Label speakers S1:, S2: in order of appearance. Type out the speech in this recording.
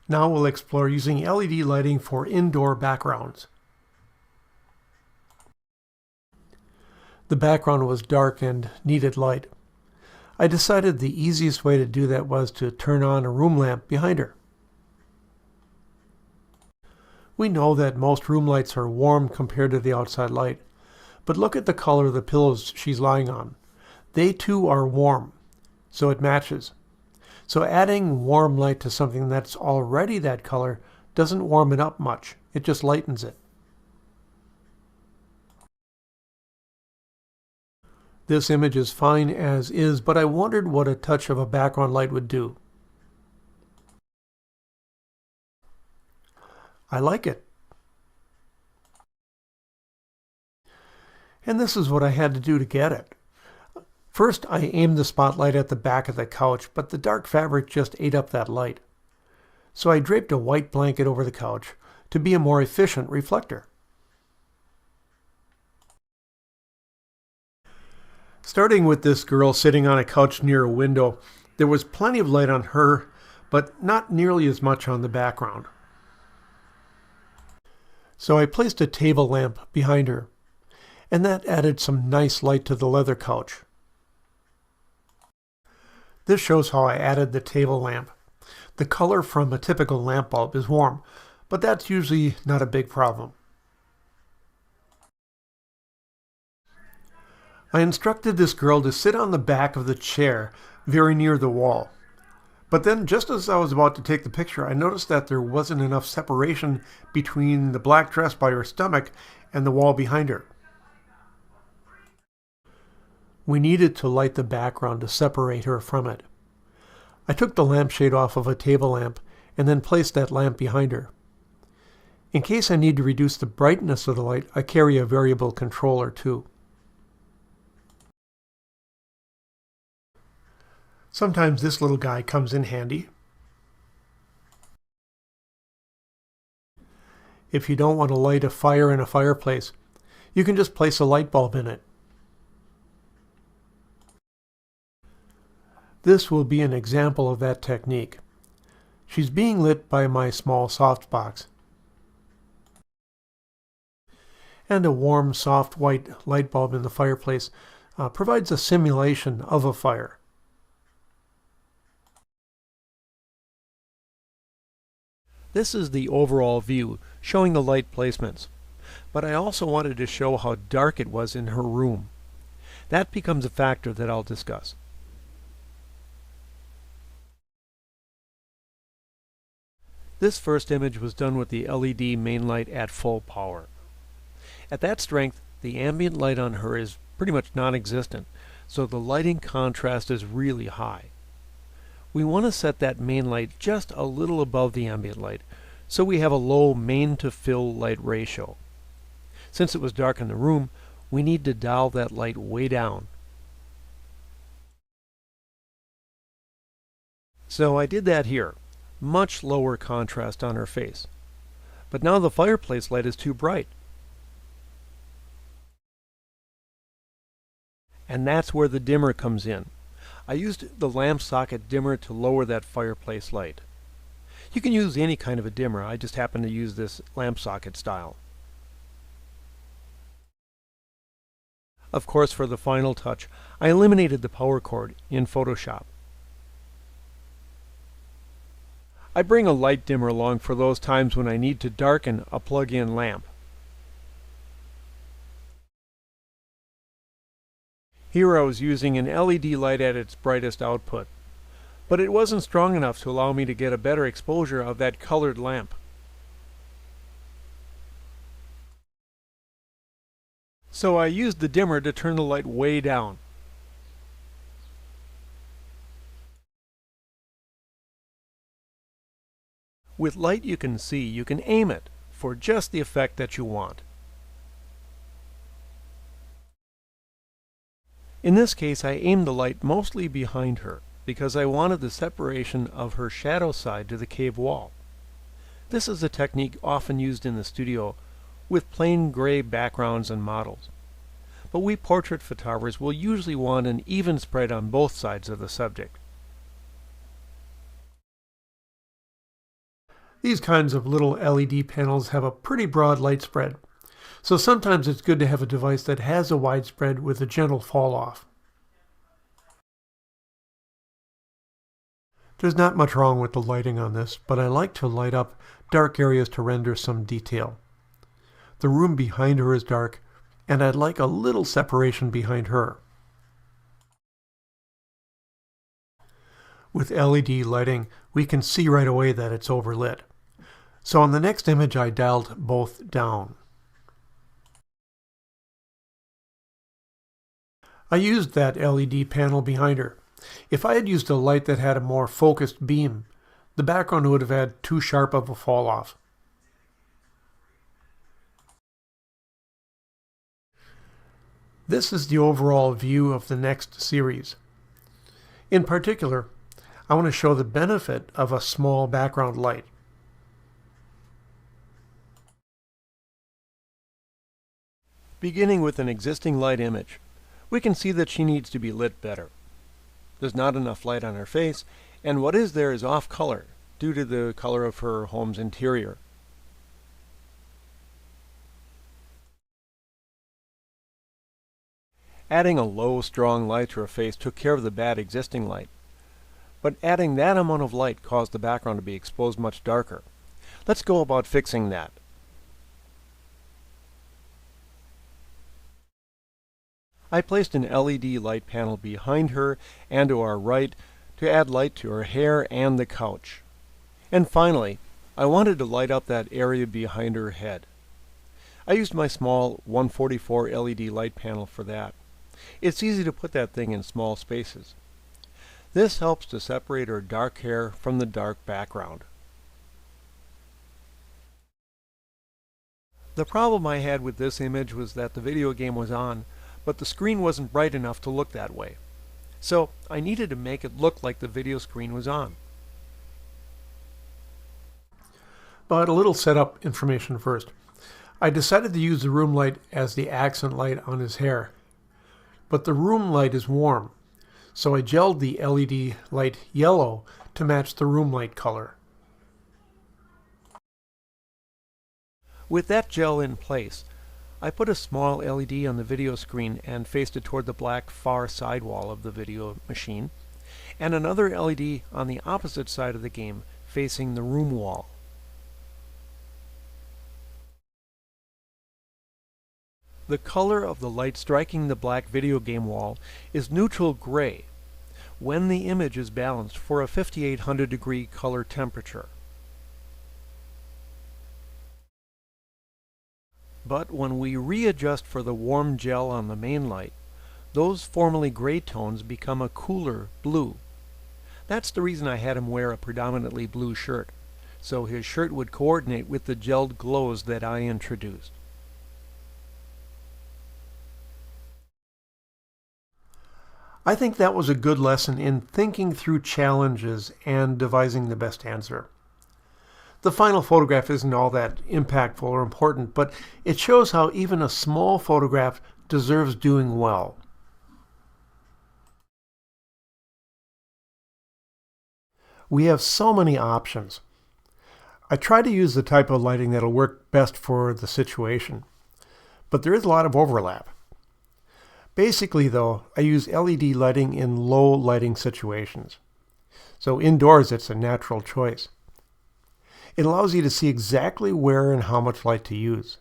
S1: Now we'll explore using LED lighting for indoor backgrounds. The background was dark and needed light. I decided the easiest way to do that was to turn on a room lamp behind her. We know that most room lights are warm compared to the outside light, but look at the color of the pillows she's lying on. They too are warm, so it matches. So adding warm light to something that's already that color doesn't warm it up much, it just lightens it. This image is fine as is, but I wondered what a touch of a background light would do. I like it. And this is what I had to do to get it. First, I aimed the spotlight at the back of the couch, but the dark fabric just ate up that light. So I draped a white blanket over the couch to be a more efficient reflector. Starting with this girl sitting on a couch near a window, there was plenty of light on her, but not nearly as much on the background. So I placed a table lamp behind her, and that added some nice light to the leather couch. This shows how I added the table lamp. The color from a typical lamp bulb is warm, but that's usually not a big problem. I instructed this girl to sit on the back of the chair, very near the wall. But then, just as I was about to take the picture, I noticed that there wasn't enough separation between the black dress by her stomach and the wall behind her. We needed to light the background to separate her from it. I took the lampshade off of a table lamp and then placed that lamp behind her. In case I need to reduce the brightness of the light, I carry a variable controller too. Sometimes this little guy comes in handy. If you don't want to light a fire in a fireplace, you can just place a light bulb in it. This will be an example of that technique. She's being lit by my small softbox. And a warm, soft white light bulb in the fireplace provides a simulation of a fire. This is the overall view, showing the light placements. But I also wanted to show how dark it was in her room. That becomes a factor that I'll discuss. This first image was done with the LED main light at full power. At that strength, the ambient light on her is pretty much non-existent, so the lighting contrast is really high. We want to set that main light just a little above the ambient light, so we have a low main to fill light ratio. Since it was dark in the room, we need to dial that light way down. So I did that here. Much lower contrast on her face. But now the fireplace light is too bright. And that's where the dimmer comes in. I used the lamp socket dimmer to lower that fireplace light. You can use any kind of a dimmer, I just happen to use this lamp socket style. Of course, for the final touch, I eliminated the power cord in Photoshop. I bring a light dimmer along for those times when I need to darken a plug-in lamp. Here I was using an LED light at its brightest output, but it wasn't strong enough to allow me to get a better exposure of that colored lamp. So I used the dimmer to turn the light way down. With light you can see, you can aim it for just the effect that you want. In this case, I aimed the light mostly behind her because I wanted the separation of her shadow side to the cave wall. This is a technique often used in the studio with plain gray backgrounds and models. But we portrait photographers will usually want an even spread on both sides of the subject. These kinds of little LED panels have a pretty broad light spread, so sometimes it's good to have a device that has a wide spread with a gentle fall off. There's not much wrong with the lighting on this, but I like to light up dark areas to render some detail. The room behind her is dark, and I'd like a little separation behind her. With LED lighting, we can see right away that it's overlit. So on the next image, I dialed both down. I used that LED panel behind her. If I had used a light that had a more focused beam, the background would have had too sharp of a fall off. This is the overall view of the next series. In particular, I want to show the benefit of a small background light. Beginning with an existing light image, we can see that she needs to be lit better. There's not enough light on her face, and what is there is off color due to the color of her home's interior. Adding a low, strong light to her face took care of the bad existing light, but adding that amount of light caused the background to be exposed much darker. Let's go about fixing that. I placed an LED light panel behind her and to our right to add light to her hair and the couch. And finally, I wanted to light up that area behind her head. I used my small 144 LED light panel for that. It's easy to put that thing in small spaces. This helps to separate her dark hair from the dark background. The problem I had with this image was that the video game was on, but the screen wasn't bright enough to look that way. So I needed to make it look like the video screen was on. But a little setup information first. I decided to use the room light as the accent light on his hair. But the room light is warm, so I gelled the LED light yellow to match the room light color. With that gel in place, I put a small LED on the video screen and faced it toward the black far side wall of the video machine, and another LED on the opposite side of the game facing the room wall. The color of the light striking the black video game wall is neutral gray when the image is balanced for a 5800 degree color temperature. But when we readjust for the warm gel on the main light, those formerly gray tones become a cooler blue. That's the reason I had him wear a predominantly blue shirt, so his shirt would coordinate with the gelled glows that I introduced. I think that was a good lesson in thinking through challenges and devising the best answer. The final photograph isn't all that impactful or important, but it shows how even a small photograph deserves doing well. We have so many options. I try to use the type of lighting that'll work best for the situation, but there is a lot of overlap. Basically, though, I use LED lighting in low lighting situations. So indoors, it's a natural choice. It allows you to see exactly where and how much light to use.